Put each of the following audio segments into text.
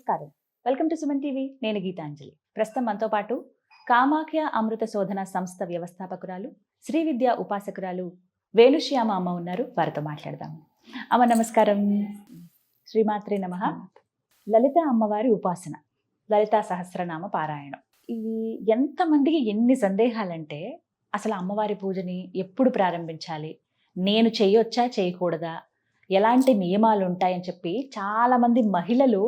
నమస్కారం. Welcome to Suman TV. నేను గీతాంజలి. ప్రస్తుతం మనతో పాటు కామాఖ్య అమృత శోధన సంస్థ వ్యవస్థాపకురాలు, శ్రీ విద్యా ఉపాసకురాలు వేణుశ్యామ అమ్మ ఉన్నారు. వారితో మాట్లాడదాం. అమ్మ నమస్కారం. శ్రీమాత్రే నమః. లలిత అమ్మవారి ఉపాసన, లలితా సహస్రనామ పారాయణం, ఇవి ఎంతమందికి ఎన్ని సందేహాలంటే అసలు అమ్మవారి పూజని ఎప్పుడు ప్రారంభించాలి, నేను చేయొచ్చా చేయకూడదా, ఎలాంటి నియమాలు ఉంటాయని చెప్పి చాలా మంది మహిళలు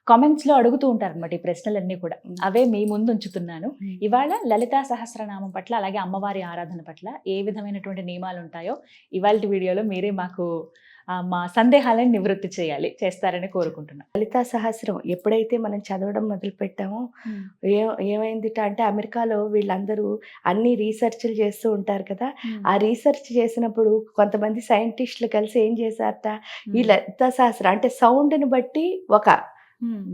కామెంట్స్లో అడుగుతూ ఉంటారు అనమాట. ఈ ప్రశ్నలన్నీ కూడా అవే మీ ముందు ఉంచుతున్నాను. ఇవాళ లలితా సహస్రనామం పట్ల, అలాగే అమ్మవారి ఆరాధన పట్ల ఏ విధమైనటువంటి నియమాలు ఉంటాయో ఇవాళ వీడియోలో మీరే మాకు మా సందేహాలను నివృత్తి చేస్తారని కోరుకుంటున్నాను. లలితా సహస్రం ఎప్పుడైతే మనం చదవడం మొదలు పెట్టామో ఏమైందిట అంటే, అమెరికాలో వీళ్ళందరూ అన్ని రీసెర్చ్లు చేస్తూ ఉంటారు కదా. ఆ రీసెర్చ్ చేసినప్పుడు కొంతమంది సైంటిస్టులు కలిసి ఏం చేశారట, ఈ లలితా సహస్రం అంటే సౌండ్ని బట్టి ఒక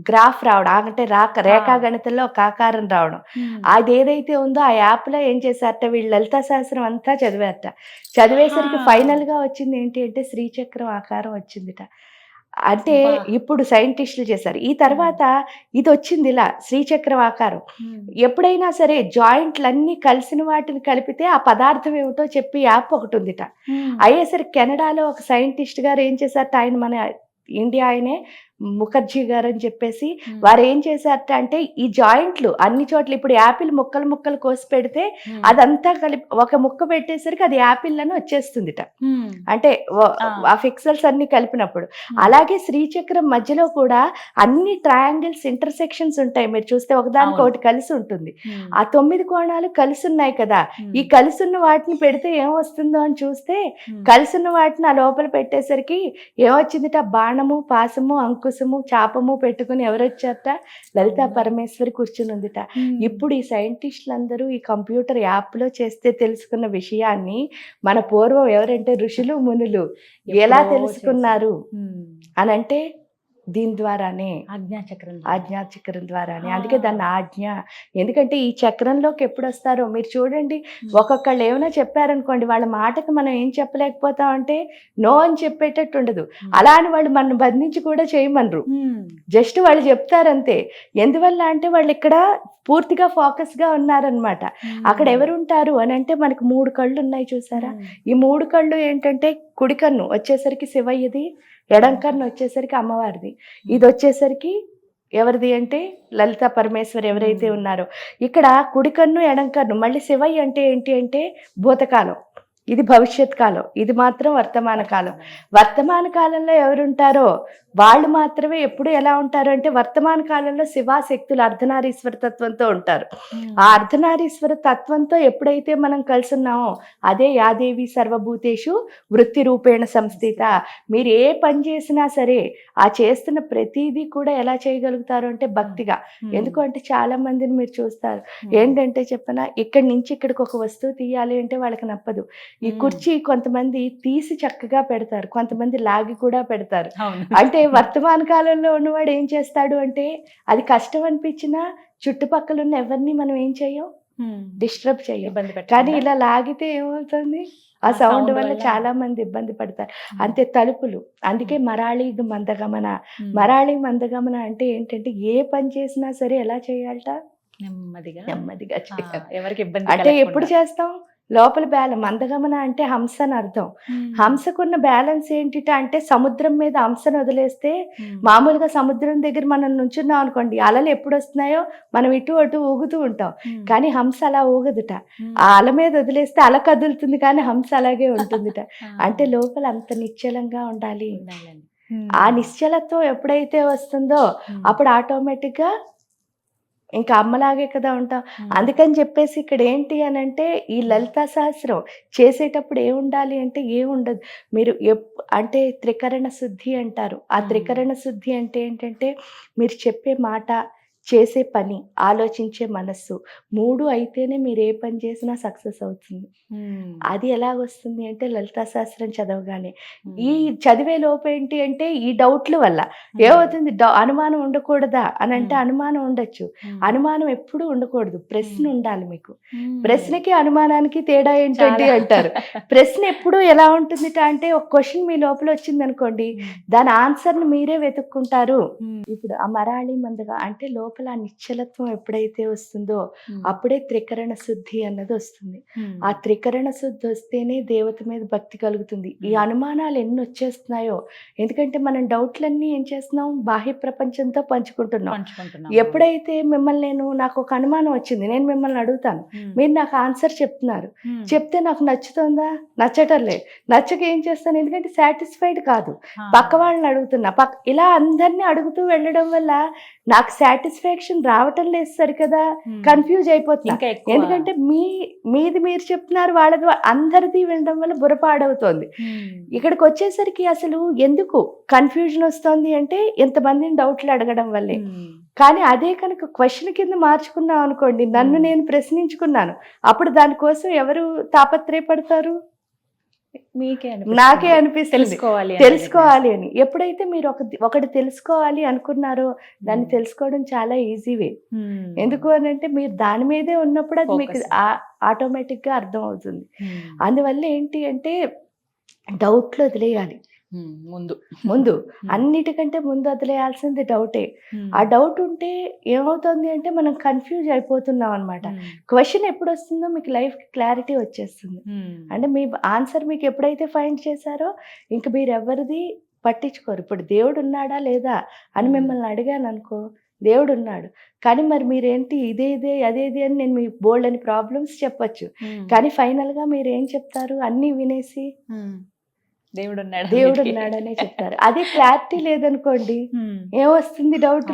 గ్రాఫ్ రావడం, అంటే రేఖాగణితంలో ఒక ఆకారం రావడం, అది ఏదైతే ఉందో ఆ యాప్లో ఏం చేశారట, వీళ్ళు లలితా సహస్రం అంతా చదివారట. చదివేసరికి ఫైనల్ గా వచ్చింది ఏంటి అంటే శ్రీచక్రం ఆకారం వచ్చిందిట. అంటే ఇప్పుడు సైంటిస్టులు చేశారు. ఈ తర్వాత ఇది వచ్చింది ఇలా శ్రీచక్రం ఆకారం. ఎప్పుడైనా సరే జాయింట్లన్నీ కలిసిన వాటిని కలిపితే ఆ పదార్థం ఏమిటో చెప్పి యాప్ ఒకటి ఉందిట. అయ్యేసరికి కెనడాలో ఒక సైంటిస్ట్ గారు ఏం చేశారట, ఆయన మన ఇండియా ఆయనే ముఖర్జీ గారు అని చెప్పేసి, వారు ఏం చేశారట అంటే, ఈ జాయింట్లు అన్ని చోట్ల ఇప్పుడు యాపిల్ ముక్కలు ముక్కలు కోసి పెడితే అదంతా కలిపి ఒక ముక్క పెట్టేసరికి అది యాపిల్ అని వచ్చేస్తుందిట. అంటే ఆ ఫిక్సల్స్ అన్ని కలిపినప్పుడు. అలాగే శ్రీచక్రం మధ్యలో కూడా అన్ని ట్రయాంగిల్స్ ఇంటర్సెక్షన్స్ ఉంటాయి. మీరు చూస్తే ఒకదానికి ఒకటి కలిసి ఉంటుంది. ఆ 9 కోణాలు కలిసి ఉన్నాయి కదా. ఈ కలిసి ఉన్న వాటిని పెడితే ఏమొస్తుందో అని చూస్తే, కలిసి ఉన్న వాటిని ఆ లోపల పెట్టేసరికి ఏమొచ్చిందిట, బాణము, పాసము, అంకుశము, చాపము పెట్టుకుని ఎవరు వచ్చారట, లలితా పరమేశ్వరి కూర్చుని ఉందిట. ఇప్పుడు ఈ సైంటిస్టులందరూ ఈ కంప్యూటర్ యాప్లో చేస్తే తెలుసుకున్న విషయాన్ని మన పూర్వం ఎవరంటే ఋషులు మునులు ఎలా తెలుసుకున్నారు అని అంటే, దీని ద్వారానే, ఆజ్ఞాచక్రం ద్వారానే. అందుకే దాన్ని ఆజ్ఞ. ఎందుకంటే ఈ చక్రంలోకి ఎప్పుడు వస్తారో మీరు చూడండి. ఒక్కొక్కళ్ళు ఏమైనా చెప్పారనుకోండి, వాళ్ళ మాటకు మనం ఏం చెప్పలేకపోతామంటే నో అని చెప్పేటట్టు ఉండదు. అలా అని వాళ్ళు మనం బంధించి కూడా చేయమనరు. జస్ట్ వాళ్ళు చెప్తారంతే. ఎందువల్ల అంటే వాళ్ళు ఇక్కడ పూర్తిగా ఫోకస్గా ఉన్నారనమాట. అక్కడ ఎవరుంటారు అని అంటే, మనకు 3 కళ్ళు ఉన్నాయి చూసారా. ఈ 3 కళ్ళు ఏంటంటే, కుడి కన్ను వచ్చేసరికి శివయ్యది, ఎడం కన్ను వచ్చేసరికి అమ్మవారిది, ఇది వచ్చేసరికి ఎవరిది అంటే లలితా పరమేశ్వరి ఎవరైతే ఉన్నారో. ఇక్కడ కుడి కన్ను ఎడం కన్ను, మళ్ళీ శివయ్య అంటే ఏంటి అంటే భూతకాలం, ఇది భవిష్యత్ కాలం, ఇది మాత్రం వర్తమాన కాలం. వర్తమాన కాలంలో ఎవరుంటారో వాళ్ళు మాత్రమే ఎప్పుడు ఎలా ఉంటారు అంటే, వర్తమాన కాలంలో శివాశక్తులు అర్ధనారీశ్వర తత్వంతో ఉంటారు. ఆ అర్ధనారీశ్వర తత్వంతో ఎప్పుడైతే మనం కలుసున్నామో అదే యాదేవి సర్వభూతేషు వృత్తి రూపేణ సంస్థిత. మీరు ఏ పని చేసినా సరే ఆ చేస్తున్న ప్రతిదీ కూడా ఎలా చేయగలుగుతారు అంటే భక్తిగా. ఎందుకంటే చాలా మందిని మీరు చూస్తారు, ఏంటంటే చెప్పనా, ఇక్కడి నుంచి ఇక్కడికి ఒక వస్తువు తీయాలి అంటే వాళ్ళకి నప్పదు. ఈ కుర్చీ కొంతమంది తీసి చక్కగా పెడతారు, కొంతమంది లాగి కూడా పెడతారు. అంటే వర్తమాన కాలంలో ఉన్నవాడు ఏం చేస్తాడు అంటే, అది కష్టం అనిపించినా చుట్టుపక్కల ఉన్న ఎవరిని మనం ఏం చెయ్యం, డిస్టర్బ్ చెయ్యం. కానీ ఇలా లాగితే ఏమవుతుంది, ఆ సౌండ్ వల్ల చాలా మంది ఇబ్బంది పడతారు. అంతే తలుపులు. అందుకే మరాళి మందగమన. మరాళి మందగమన అంటే ఏంటంటే, ఏ పని చేసినా సరే ఎలా చేయాలట, నెమ్మదిగా చేయాలి. ఎవరికి ఇబ్బంది అంటే ఎప్పుడు చేస్తాం, లోపల బ్యాలెన్స్. మందగమన అంటే హంస అని అర్థం. హంసకున్న బ్యాలెన్స్ ఏంటిట అంటే, సముద్రం మీద హంసను వదిలేస్తే, మామూలుగా సముద్రం దగ్గర మనం నుంచున్నాం అనుకోండి, అలలు ఎప్పుడు వస్తున్నాయో మనం ఇటు అటు ఊగుతూ ఉంటాం. కానీ హంస అలా ఊగదుట. ఆ అల మీద వదిలేస్తే అల కదులుతుంది, కానీ హంస అలాగే ఉంటుందిట. అంటే లోపల అంత నిశ్చలంగా ఉండాలి. ఆ నిశ్చలత్వం ఎప్పుడైతే వస్తుందో అప్పుడు ఆటోమేటిక్గా ఇంకా అమ్మలాగే కదా ఉంటాం. అందుకని చెప్పేసి ఇక్కడ ఏంటి అని అంటే, ఈ లలితా సహస్రం చేసేటప్పుడు ఏముండాలి అంటే ఏముండదు. మీరు అంటే త్రికరణ శుద్ధి అంటారు. ఆ త్రికరణ శుద్ధి అంటే ఏంటంటే, మీరు చెప్పే మాట, చేసే పని, ఆలోచించే మనస్సు 3 అయితేనే మీరు ఏ పని చేసినా సక్సెస్ అవుతుంది. అది ఎలాగొస్తుంది అంటే లలితా శాస్త్రం చదవగానే. ఈ చదివే లోపు ఏంటి అంటే ఈ డౌట్‌ల వల్ల ఏమవుతుంది అనుమానం ఉండకూడదా అనంటే అనుమానం ఉండొచ్చు. అనుమానం ఎప్పుడూ ఉండకూడదు. ప్రశ్న ఉండాలి మీకు. ప్రశ్నకి అనుమానానికి తేడా ఏంటండి అంటారు. ప్రశ్న ఎప్పుడూ ఎలా ఉంటుందిట అంటే ఒక క్వెషన్ మీ లోపల వచ్చిందనుకోండి, దాని ఆన్సర్‌ని మీరే వెతుక్కుంటారు. ఇప్పుడు ఆ మరాళి మందుగా అంటే లోపల ఆ నిశ్చలత్వం ఎప్పుడైతే వస్తుందో అప్పుడే త్రికరణ శుద్ధి అన్నది వస్తుంది. ఆ త్రికరణ శుద్ధి వస్తేనే దేవత మీద భక్తి కలుగుతుంది. ఈ అనుమానాలు ఎన్ని వచ్చేస్తున్నాయో, ఎందుకంటే మనం డౌట్లన్నీ ఏం చేస్తున్నాం, బాహ్య ప్రపంచంతో పంచుకుంటున్నాం. ఎప్పుడైతే నాకు ఒక అనుమానం వచ్చింది, నేను మిమ్మల్ని అడుగుతాను, మీరు నాకు ఆన్సర్ చెప్తున్నారు, చెప్తే నాకు నచ్చుతుందా, నచ్చటం లేదు, నచ్చక ఏం చేస్తాను, ఎందుకంటే సాటిస్ఫైడ్ కాదు, పక్క వాళ్ళని అడుగుతున్నా, ఇలా అందరినీ అడుగుతూ వెళ్ళడం వల్ల నాకు సాటిస్ఫాక్షన్ రావటం లేదు సరికదా, కన్ఫ్యూజ్ అయిపోతున్నా. ఎందుకంటే మీది మీరు చెప్తున్నారు, వాళ్ళది అందరిది వినడం వల్ల బుర్రపాడవుతోంది. ఇక్కడికి వచ్చేసరికి అసలు ఎందుకు కన్ఫ్యూజన్ వస్తుంది అంటే ఎంతమందిని డౌట్లు అడగడం వల్లే. కానీ అదే కనుక క్వశ్చన్ కింద మార్చుకున్నాం అనుకోండి, నన్ను నేను ప్రశ్నించుకున్నాను, అప్పుడు దానికోసం ఎవరు తాపత్రయపడతారు? నాకే అనిపిస్తుంది తెలుసుకోవాలి అని. ఎప్పుడైతే మీరు ఒకటి తెలుసుకోవాలి అనుకున్నారో దాన్ని తెలుసుకోవడం చాలా ఈజీవే. ఎందుకు అని అంటే మీరు దాని మీదే ఉన్నప్పుడు అది మీకు ఆటోమేటిక్ గా అర్థం అవుతుంది. అందువల్ల ఏంటి అంటే డౌట్లు వదిలేయాలి. ముందు అన్నిటికంటే ముందు వదిలేయాల్సింది డౌటే. ఆ డౌట్ ఉంటే ఏమవుతుంది అంటే మనం కన్ఫ్యూజ్ అయిపోతున్నాం అనమాట. క్వశ్చన్ ఎప్పుడు వస్తుందో మీకు లైఫ్ క్లారిటీ వచ్చేస్తుంది. అంటే మీ ఆన్సర్ మీకు ఎప్పుడైతే ఫైండ్ చేశారో ఇంక మీరు ఎవరిది పట్టించుకోరు. ఇప్పుడు దేవుడు ఉన్నాడా లేదా అని మిమ్మల్ని అడిగాను అనుకో, దేవుడు ఉన్నాడు, కానీ మరి మీరేంటి ఇదే అదేది అని నేను మీ బోల్డ్ అని ప్రాబ్లమ్స్ చెప్పొచ్చు, కానీ ఫైనల్ గా మీరు ఏం చెప్తారు, అన్ని వినేసి దేవుడు ఉన్నాడనే చెప్తారు. అదే క్లారిటీ లేదనుకోండి, ఏమొస్తుంది డౌట్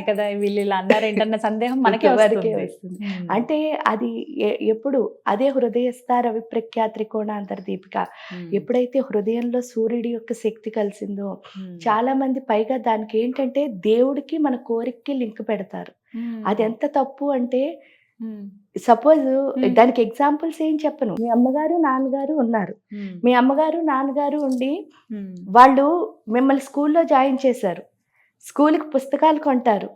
కదా, వీళ్ళు అన్నారేంటన్న సందేహం మనకి వస్తుంది. అంటే అది ఎప్పుడు అదే హృదయస్థార విప్రఖ్యా త్రికోణాంతర దీపిక, ఎప్పుడైతే హృదయంలో సూర్యుడి యొక్క శక్తి కలిసిందో చాలా మంది పైగా దానికి ఏంటంటే దేవుడికి మన కోరికకి లింక్ పెడతారు. అది ఎంత తప్పు అంటే, సపోజ్ దానికి ఎగ్జాంపుల్స్ ఏం చెప్పను, మీ అమ్మగారు నాన్నగారు ఉన్నారు, మీ అమ్మగారు నాన్నగారు ఉండి వాళ్ళు మిమ్మల్ని స్కూల్లో జాయిన్ చేశారు, స్కూల్కి పుస్తకాలు కొంటారు,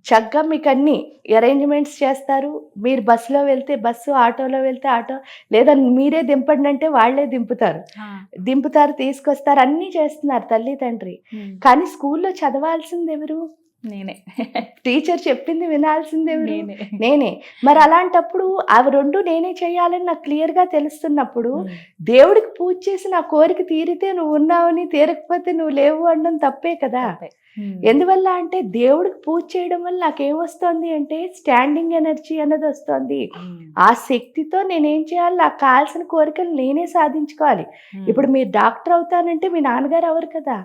చక్కగా మీకు అన్ని అరేంజ్మెంట్స్ చేస్తారు, మీరు బస్సులో వెళ్తే బస్సు, ఆటోలో వెళ్తే ఆటో, లేదా మీరే దింపండి అంటే వాళ్ళే దింపుతారు, తీసుకొస్తారు, అన్నీ చేస్తున్నారు తల్లి తండ్రి. కానీ స్కూల్లో చదవాల్సింది ఎవరు? నేనే. టీచర్ చెప్పింది వినాల్సింది ఎవరు? నేనే. మరి అలాంటప్పుడు అవి రెండు నేనే చేయాలని నాకు క్లియర్ గా తెలుస్తున్నప్పుడు దేవుడికి పూజ చేసి నా కోరిక తీరితే నువ్వు ఉన్నావని, తీరకపోతే నువ్వు లేవు అనడం తప్పే కదా. ఎందువల్ల అంటే దేవుడికి పూజ చేయడం వల్ల నాకేమొస్తుంది అంటే స్టాండింగ్ ఎనర్జీ అన్నది వస్తుంది. ఆ శక్తితో నేనేం చేయాలి, నాకు కావాల్సిన కోరికలు నేనే సాధించుకోవాలి. ఇప్పుడు మీరు డాక్టర్ అవుతానంటే మీ నాన్నగారు అవరు కదా,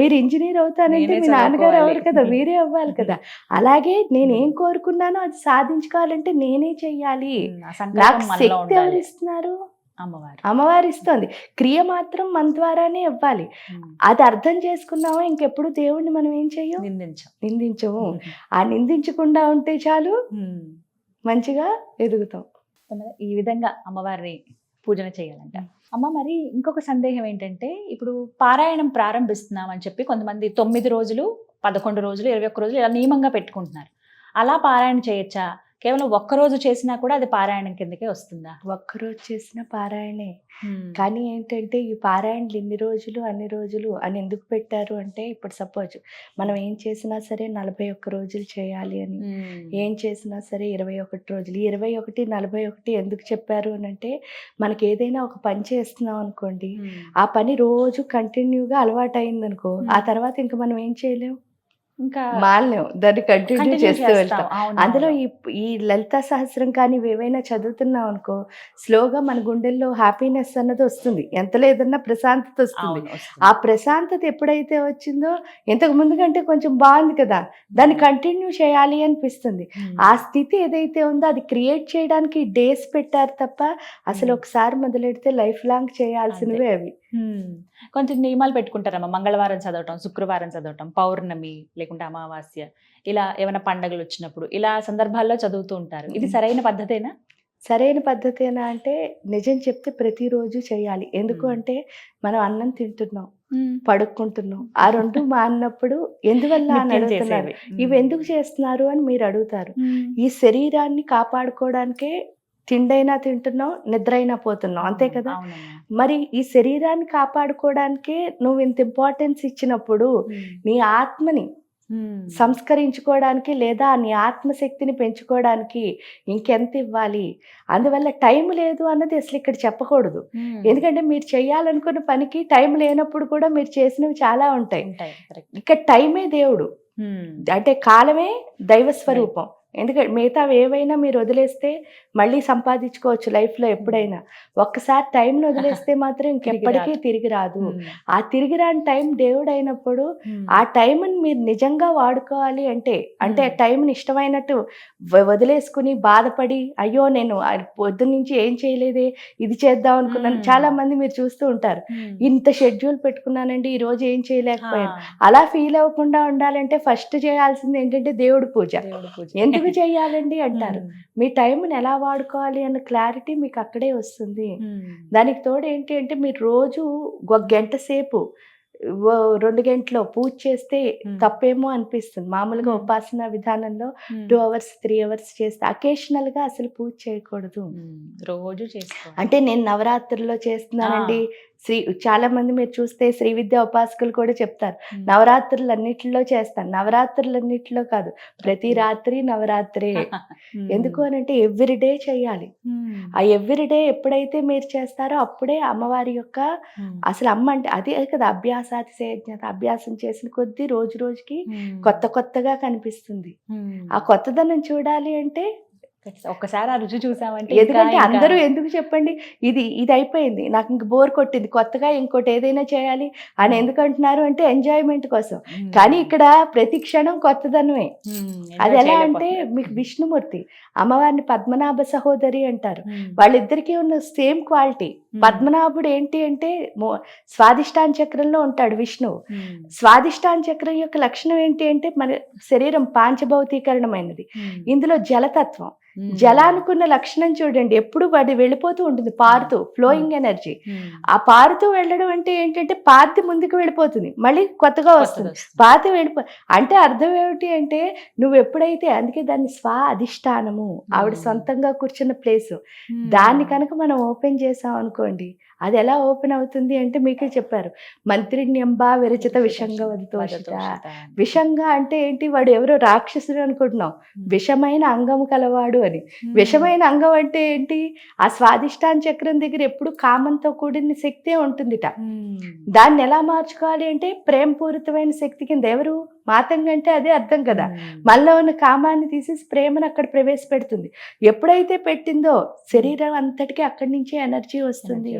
మీరు ఇంజనీర్ అవుతానంటే మీ నాన్నగారు అవరు కదా, మీరే అవ్వాలి కదా. అలాగే నేనేం కోరుకున్నానో అది సాధించుకోవాలంటే నేనే చెయ్యాలి. నాకు శక్తి ఎవరు ఇస్తున్నారు? అమ్మవారు ఇస్తుంది. క్రియ మాత్రం మన ద్వారానే ఇవ్వాలి. అది అర్థం చేసుకున్నామా ఇంకెప్పుడు దేవుణ్ణి మనం ఏం చెయ్యం, నిందించము. ఆ నిందించకుండా ఉంటే చాలు, మంచిగా ఎదుగుతాం. ఈ విధంగా అమ్మవారిని పూజన చేయాలంట. అమ్మ, మరి ఇంకొక సందేహం ఏంటంటే, ఇప్పుడు పారాయణం ప్రారంభిస్తున్నాం అని చెప్పి కొంతమంది 9 రోజులు, 11 రోజులు, 21 రోజులు ఇలా నియమంగా పెట్టుకుంటున్నారు. అలా పారాయణ చేయొచ్చా? కేవలం ఒక్కరోజు చేసినా కూడా అది పారాయణం కిందకే వస్తుందా? ఒక్కరోజు చేసిన పారాయణే. కానీ ఏంటంటే ఈ పారాయణలు ఇన్ని రోజులు అన్ని రోజులు అని ఎందుకు పెట్టారు అంటే, ఇప్పుడు సపోజ్ మనం ఏం చేసినా సరే 41 రోజులు చేయాలి అని, ఏం చేసినా సరే 21 రోజులు, 21, 41 ఎందుకు చెప్పారు అని అంటే, మనకి ఏదైనా ఒక పని చేస్తున్నాం అనుకోండి, ఆ పని రోజు కంటిన్యూగా అలవాటు అయింది అనుకో, ఆ తర్వాత ఇంకా మనం ఏం చేయలేం, ఇంకా మానలేం, దాన్ని కంటిన్యూ చేస్తూ వెళ్తాం. అందులో ఈ లలితా సహస్రం కానీ ఏవైనా చదువుతున్నాం అనుకో, స్లోగా మన గుండెల్లో హ్యాపీనెస్ అన్నది వస్తుంది, ఎంత లేదన్నా ప్రశాంతత వస్తుంది. ఆ ప్రశాంతత ఎప్పుడైతే వచ్చిందో, ఇంతకు ముందు కంటే కొంచెం బాగుంది కదా, దాన్ని కంటిన్యూ చేయాలి అనిపిస్తుంది. ఆ స్థితి ఏదైతే ఉందో అది క్రియేట్ చేయడానికి డేస్ పెట్టారు తప్ప, అసలు ఒకసారి మొదలెడితే లైఫ్ లాంగ్ చేయాల్సినవే అవి. కొంచెం నియమాలు పెట్టుకుంటారమ్మా, మంగళవారం చదవటం, శుక్రవారం చదవటం, పౌర్ణమి లేకుంటే అమావాస్య, ఇలా ఏమైనా పండగలు వచ్చినప్పుడు ఇలా సందర్భాల్లో చదువుతూ ఉంటారు. ఇది సరైన పద్ధతేనా? సరైన పద్ధతేనా అంటే నిజం చెప్తే ప్రతిరోజు చేయాలి. ఎందుకు అంటే మనం అన్నం తింటున్నాం, పడుకుంటున్నాం, ఆ 2 మారినప్పుడు ఎందువల్ల అని నిత్యం అడుగుతున్నారు. చేసేవి. ఇవి ఎందుకు చేస్తున్నారు అని మీరు అడుగుతారు. ఈ శరీరాన్ని కాపాడుకోవడానికే తిండైనా తింటున్నాం, నిద్ర అయినా పోతున్నాం, అంతే కదా. అవునమ్మా. మరి ఈ శరీరాన్ని కాపాడుకోవడానికే నువ్వు ఇంత ఇంపార్టెన్స్ ఇచ్చినప్పుడు నీ ఆత్మని సంస్కరించుకోవడానికి లేదా నీ ఆత్మశక్తిని పెంచుకోవడానికి ఇంకెంత ఇవ్వాలి. అందువల్ల టైం లేదు అన్నది అసలు ఇక్కడ చెప్పకూడదు. ఎందుకంటే మీరు చేయాలనుకున్న పనికి టైం లేనప్పుడు కూడా మీరు చేసినవి చాలా ఉంటాయి. ఇక్కడ టైమే దేవుడు, అంటే కాలమే దైవ స్వరూపం. ఎందుకంటే మిగతావి ఏవైనా మీరు వదిలేస్తే మళ్ళీ సంపాదించుకోవచ్చు లైఫ్లో ఎప్పుడైనా. ఒక్కసారి టైంని వదిలేస్తే మాత్రం ఇంకెప్పటికీ తిరిగి రాదు. ఆ తిరిగి రాని టైం దేవుడు అయినప్పుడు ఆ టైంని మీరు నిజంగా వాడుకోవాలి అంటే ఆ టైంని ఇష్టమైనట్టు వదిలేసుకుని బాధపడి అయ్యో నేను పొద్దున్న నుంచి ఏం చేయలేదే, ఇది చేద్దాం అనుకున్నాను. చాలా మంది మీరు చూస్తూ ఉంటారు, ఇంత షెడ్యూల్ పెట్టుకున్నానండి ఈ రోజు ఏం చేయలేకపోయాను. అలా ఫీల్ అవ్వకుండా ఉండాలంటే ఫస్ట్ చేయాల్సింది ఏంటంటే దేవుడి పూజ. ఎందుకు చేయాలండి అంటారు, మీ టైంని ఎలా వాడుకోవాలి అన్న క్లారిటీ మీకు అక్కడే వస్తుంది. దానికి తోడు ఏంటి అంటే మీరు రోజు 1 గంట సేపు 2 గంటలో పూజ చేస్తే తప్పేమో అనిపిస్తుంది. మామూలుగా ఉపాసన విధానంలో 2 hours 3 hours చేస్తే అకేషనల్ గా అసలు పూజ చేయకూడదు. రోజు చేసుకో అంటే నేను నవరాత్రుల్లో చేస్తున్నానండి. చాలా మంది మీరు చూస్తే శ్రీ విద్యా ఉపాసకులు కూడా చెప్తారు, నవరాత్రులన్నిటిలో చేస్తాను. నవరాత్రులన్నిటిలో కాదు, ప్రతి రాత్రి నవరాత్రే. ఎందుకు అని అంటే ఎవ్రీడే చేయాలి. ఆ ఎవ్రీడే ఎప్పుడైతే మీరు చేస్తారో అప్పుడే అమ్మవారి యొక్క అసలు అమ్మ అంటే అదే కదా అభ్యాసాతిశయజ్ఞత. అభ్యాసం చేసిన కొద్దీ రోజు రోజుకి కొత్తగా కనిపిస్తుంది. ఆ కొత్తదనం చూడాలి అంటే ఒక్కసారి ఆ రుచి చూసామంటే, ఎందుకంటే అందరూ ఎందుకు చెప్పండి, ఇది అయిపోయింది నాకు ఇంక బోర్ కొట్టింది, కొత్తగా ఇంకోటి ఏదైనా చేయాలి అని ఎందుకు అంటున్నారు అంటే ఎంజాయ్మెంట్ కోసం. కానీ ఇక్కడ ప్రతి క్షణం కొత్తదనమే. అది ఎలా అంటే మీకు విష్ణుమూర్తి అమ్మవారిని పద్మనాభ సహోదరి అంటారు. వాళ్ళిద్దరికీ ఉన్న సేమ్ క్వాలిటీ. పద్మనాభుడు ఏంటి అంటే స్వాదిష్టాన చక్రంలో ఉంటాడు విష్ణువు. స్వాదిష్టాన చక్రం యొక్క లక్షణం ఏంటి అంటే మన శరీరం పాంచభౌతీకరణమైనది. ఇందులో జలతత్వం. జలానుకున్న లక్షణం చూడండి, ఎప్పుడు వాడి వెళ్ళిపోతూ ఉంటుంది, పారుతూ, ఫ్లోయింగ్ ఎనర్జీ. ఆ పారుతూ వెళ్ళడం అంటే ఏంటంటే పాతి ముందుకు వెళ్ళిపోతుంది, మళ్ళీ కొత్తగా వస్తుంది, పాతి అంటే అర్థం ఏమిటి అంటే నువ్వు ఎప్పుడైతే, అందుకే దాన్ని స్వ అధిష్టానము, ఆవిడ సొంతంగా కూర్చున్న ప్లేసు, దాన్ని కనుక మనం ఓపెన్ చేసాం అనుకోండి, అది ఎలా ఓపెన్ అవుతుంది అంటే మీకే చెప్పారు, మంత్రిణ్యంబా విరచిత విషంగా వదితోషిత. విషంగా అంటే ఏంటి, వాడు ఎవరో రాక్షసుడు అనుకుంటున్నాం, విషమైన అంగము కలవాడు అని. విషమైన అంగం అంటే ఏంటి, ఆ స్వాదిష్టాన చక్రం దగ్గర ఎప్పుడు కామంతో కూడిన శక్తే ఉంటుందిట. దాన్ని ఎలా మార్చుకోవాలి అంటే ప్రేమపూరితమైన శక్తి కింద. ఎవరు మాతంగా అంటే అదే అర్థం కదా, మనలో ఉన్న కామాన్ని తీసేసి ప్రేమను అక్కడ ప్రవేశపెడుతుంది. ఎప్పుడైతే పెట్టిందో శరీరం అంతటికీ అక్కడి నుంచే ఎనర్జీ వస్తుంది.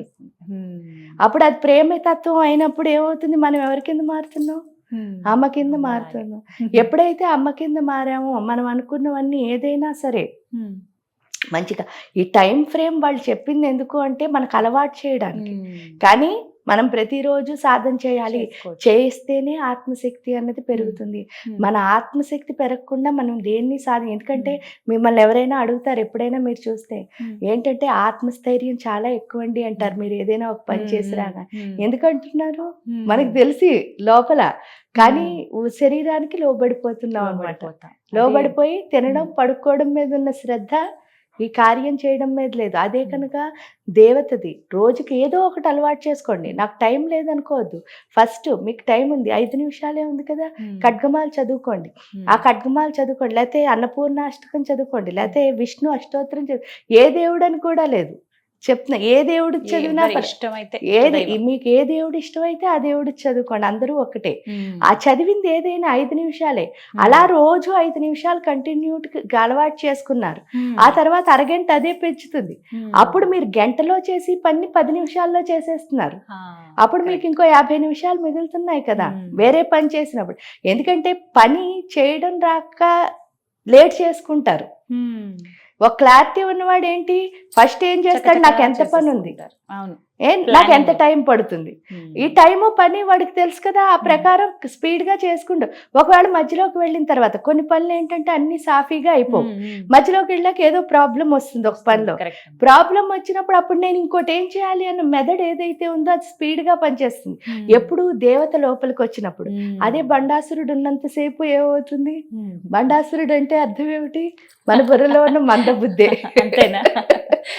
అప్పుడు అది ప్రేమ తత్వం అయినప్పుడు ఏమవుతుంది, మనం ఎవరి కింద మారుతున్నాం, అమ్మ కింద మారుతున్నాం. ఎప్పుడైతే అమ్మ కింద మారామో మనం అనుకున్నవన్నీ ఏదైనా సరే మంచిగా. ఈ టైం ఫ్రేమ్ వాళ్ళు చెప్పింది ఎందుకు అంటే మనకు అలవాటు చేయడానికి. కానీ మనం ప్రతిరోజు సాధన చేయాలి, చేస్తేనే ఆత్మశక్తి అన్నది పెరుగుతుంది. మన ఆత్మశక్తి పెరగకుండా మనం దేన్ని ఎందుకంటే మిమ్మల్ని ఎవరైనా అడుగుతారు ఎప్పుడైనా మీరు చూస్తే, ఏంటంటే ఆత్మస్థైర్యం చాలా ఎక్కువ అండి అంటారు మీరు ఏదైనా ఒక పని చేసిరాగా. ఎందుకంటున్నారు మనకు తెలిసి లోపల, కానీ శరీరానికి లోబడిపోతున్నాం అన్నమాట. లోబడిపోయి తినడం పడుకోవడం మీద ఉన్న శ్రద్ధ ఈ కార్యం చేయడం మీద లేదు. అదే కనుక దేవతది. రోజుకి ఏదో ఒకటి అలవాటు చేసుకోండి. నాకు టైం లేదనుకోవద్దు, ఫస్ట్ మీకు టైం ఉంది, 5 నిమిషాలే ఉంది కదా, ఖడ్గమాలు చదువుకోండి. ఆ ఖడ్గమాలు చదువుకోండి, లేకపోతే అన్నపూర్ణాష్టకం చదువుకోండి, లేకపోతే విష్ణు అష్టోత్తరం ఏ దేవుడు అని కూడా లేదు, చెప్తున్నా, ఏ దేవుడు చదివినా మీకు ఏ దేవుడు ఇష్టమైతే ఆ దేవుడు చదువుకోండి, అందరూ ఒకటే. ఆ చదివింది ఏదైనా 5 నిమిషాలే. అలా రోజు 5 నిమిషాలు కంటిన్యూగా అలవాటు చేసుకున్నారు. ఆ తర్వాత అరగంట అదే పెంచుతుంది. అప్పుడు మీరు గంటలో చేసి పని 10 నిమిషాల్లో చేసేస్తున్నారు. అప్పుడు మీకు ఇంకో 50 నిమిషాలు మిగులుతున్నాయి కదా వేరే పని చేసినప్పుడు. ఎందుకంటే పని చేయడం రాక లేట్ చేసుకుంటారు. ఒక క్లారిటీ ఉన్నవాడు ఏంటి, ఫస్ట్ ఏం చేస్తాడు, నాకు ఎంత పని ఉంది, నాకు ఎంత టైం పడుతుంది, ఈ టైము పని వాడికి తెలుసు కదా, ఆ ప్రకారం స్పీడ్ గా చేసుకుంటూ. ఒకవేళ మధ్యలోకి వెళ్ళిన తర్వాత కొన్ని పనులు ఏంటంటే అన్ని సాఫీగా అయిపోవు, మధ్యలోకి వెళ్ళాక ఏదో ప్రాబ్లం వస్తుంది ఒక పనిలో. ప్రాబ్లం వచ్చినప్పుడు అప్పుడు నేను ఇంకోటి ఏం చేయాలి అన్న మెథడ్ ఏదైతే ఉందో అది స్పీడ్ గా పనిచేస్తుంది. ఎప్పుడు దేవత లోపలికి వచ్చినప్పుడు. అదే బండాసురుడు ఉన్నంతసేపు ఏమవుతుంది, బండాసురుడు అంటే అర్థం ఏమిటి, మన బుర్రలో ఉన్న మందబుద్ధే. అంతేనా?